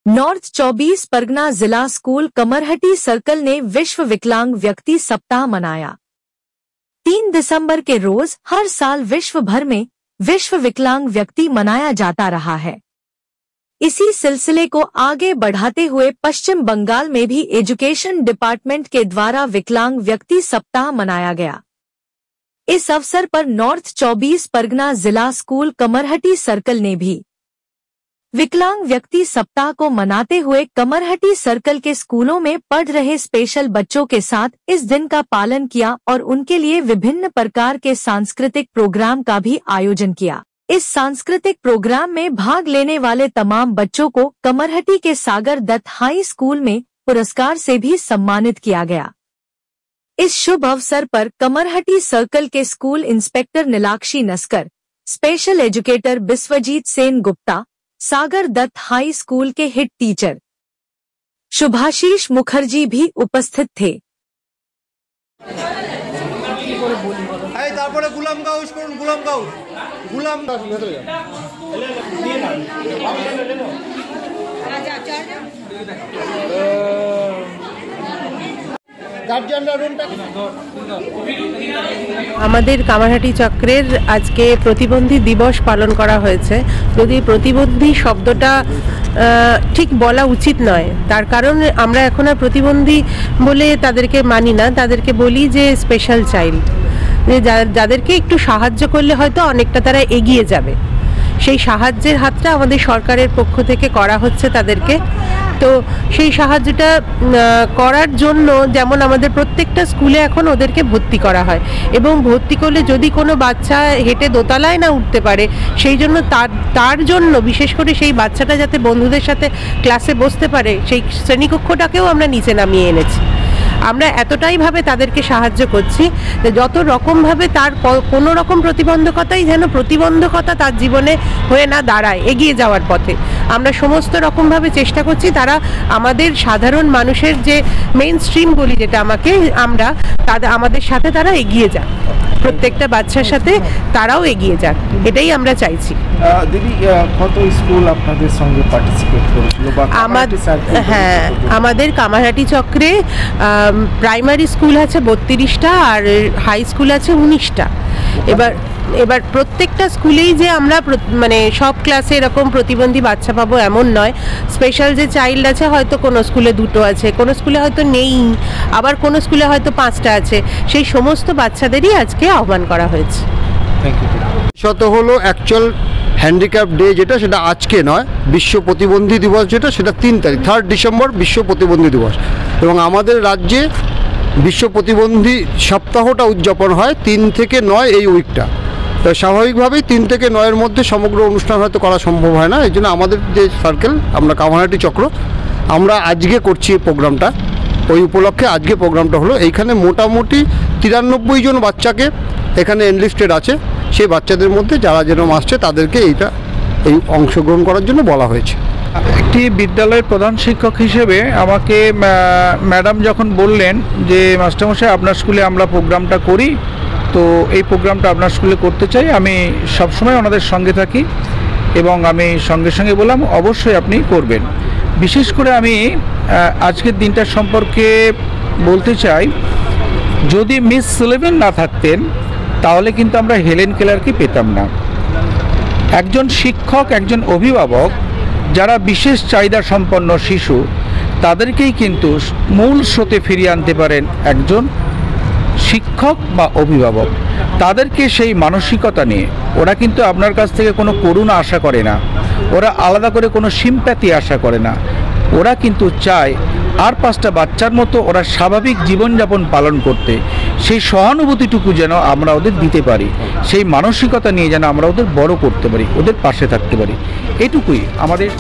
North 24 Pargana जिला school Kamarhati circle ने विश्व विकलांग व्यक्ति सप्ताह मनाया। 3 दिसंबर के रोज हर साल विश्व भर में विश्व विकलांग व्यक्ति मनाया जाता रहा है। इसी सिलसिले को आगे बढ़ाते हुए पश्चिम बंगाल में भी एजुकेशन डिपार्टमेंट के द्वारा विकलांग व्यक्ति सप्ताह मनाया गया। इस अवसर पर नॉर्थ 24 परगना जिला स्कूल कमरहटी सर्कल ने भी विकलांग व्यक्ति सप्ताह को मनाते हुए कमरहटी सर्कल के स्कूलों में पढ़ रहे स्पेशल बच्चों के साथ इस दिन का पालन किया और उनके लिए विभिन्न प्रकार के सांस्कृतिक प्रोग्राम का भी आयोजन किया। इस सांस्कृतिक प्रोग्राम में भाग लेने वाले तमाम बच्चों को कमरहटी के सागर दत्त हाई स्कूल में पुरस्कार से भी सम्मानित किया गया। इस शुभ अवसर पर कमरहटी सर्कल के school inspector Nilakshi Naskar, special educator Biswajit Sen Gupta, Sagar Dutta high school के हेड टीचर शुभाशीष मुखर्जी भी उपस्थित थे। আমাদের কামারহাটি চক্রের আজকে প্রতিবন্ধী দিবস পালন করা হয়েছে। যদি প্রতিবন্ধী শব্দটা ঠিক বলা উচিত নয়, তার কারণ আমরা এখন আর প্রতিবন্ধী বলে তাদেরকে মানি না, তাদেরকে বলি যে স্পেশাল চাইল্ড, যে যাদেরকে একটু সাহায্য করলে হয়তো অনেকটা তারা এগিয়ে যাবে। সেই সাহায্যের হাতটা আমাদের সরকারের পক্ষ থেকে করা হচ্ছে তাদেরকে। তো সেই সাহায্যটা করার জন্য যেমন আমাদের প্রত্যেকটা স্কুলে এখন ওদেরকে ভর্তি করা হয়, এবং ভর্তি করলে যদি কোনো বাচ্চা হেঁটে দোতলায় না উঠতে পারে, সেই জন্য তার জন্য বিশেষ করে সেই বাচ্চাটা যাতে বন্ধুদের সাথে ক্লাসে বসতে পারে, সেই শ্রেণীকক্ষটাকেও আমরা নিচে নামিয়ে এনেছি। আমরা এতটাই ভাবে তাদেরকে সাহায্য করছি যে যত রকমভাবে তার কোনো রকম প্রতিবন্ধকতাই যেন প্রতিবন্ধকতা তার জীবনে হয়ে না দাঁড়ায় এগিয়ে যাওয়ার পথে। আমরা সমস্ত রকমভাবে চেষ্টা করছি তারা আমাদের সাধারণ মানুষের যে মেইন স্ট্রিম বলি যেটা আমরা আমাদের সাথে তারা এগিয়ে যাক, প্রত্যেকটা বাচ্চার সাথে তারাও এগিয়ে যাক, এটাই আমরা চাইছি। দিদি, কত স্কুল আপনাদের সঙ্গে পার্টিসিপেট করেছিল? হ্যাঁ, আমাদের কামারহাটি চক্রে প্রাইমারি স্কুল আছে 32টা আর হাই স্কুল আছে 19টা। এবার প্রত্যেকটা স্কুলেই যে আমরা মানে সব ক্লাসে এরকম প্রতিবন্ধী বাচ্চা পাবো এমন নয়। স্পেশাল যে চাইল্ড আছে হয়তো কোনো স্কুলে 2টো আছে, কোনো স্কুলে হয়তো নেই, আবার কোনো স্কুলে হয়তো 5টা আছে। সেই সমস্ত বাচ্চাদেরই আজকে আহ্বান করা হয়েছে। শত হলো অ্যাকচুয়াল হ্যান্ডিক্যাপ ডে যেটা, সেটা আজকে নয়, বিশ্ব প্রতিবন্ধী দিবস যেটা, সেটা 3 তারিখ 3 ডিসেম্বর বিশ্ব প্রতিবন্ধী দিবস। এবং আমাদের রাজ্যে বিশ্ব প্রতিবন্ধী সপ্তাহটা উদযাপন হয় 3 থেকে 9 এই উইকটা। তো স্বাভাবিকভাবেই 3 থেকে 9-এর মধ্যে সমগ্র অনুষ্ঠান হয়তো করা সম্ভব হয় না। এই জন্য আমাদের যে সার্কেল, আমরা কামারহাটি চক্র, আমরা আজকে করছি এই প্রোগ্রামটা। ওই উপলক্ষে আজকে প্রোগ্রামটা হলো। এইখানে মোটামুটি 93 জন বাচ্চাকে এখানে এনলিস্টেড আছে। সেই বাচ্চাদের মধ্যে যারা যেরকম আসছে তাদেরকে এই অংশগ্রহণ করার জন্য বলা হয়েছে। একটি বিদ্যালয়ের প্রধান শিক্ষক হিসেবে আমাকে ম্যাডাম যখন বললেন যে মাস্টারমশাই আপনার স্কুলে আমরা প্রোগ্রামটা করি, তো এই প্রোগ্রামটা আপনার স্কুলে করতে চাই, আমি সবসময় ওনাদের সঙ্গে থাকি এবং আমি সঙ্গে সঙ্গে বললাম অবশ্যই আপনি করবেন। বিশেষ করে আমি আজকের দিনটার সম্পর্কে বলতে চাই, যদি মিস সুলেভেন না থাকতেন তাহলে কিন্তু আমরা হেলেন কেলারকে পেতাম না। একজন শিক্ষক, একজন অভিভাবক যারা বিশেষ চাহিদা সম্পন্ন শিশু, তাদেরকেই কিন্তু মূল স্রোতে ফিরিয়ে আনতে পারেন একজন শিক্ষক বা অভিভাবক। তাদেরকে সেই মানসিকতা নিয়ে ওরা কিন্তু আপনার কাছ থেকে কোনো করুণা আশা করে না, ওরা আলাদা করে কোনো সিম্প্যাথি আশা করে না। ওরা কিন্তু চায় আর 5টা বাচ্চার মতো ওরা স্বাভাবিক জীবনযাপন পালন করতে। সেই সহানুভূতিটুকু যেন আমরা ওদের দিতে পারি, সেই মানসিকতা নিয়ে যেন আমরা ওদের বড় করতে পারি, ওদের পাশে থাকতে পারি, এটুকুই আমাদের।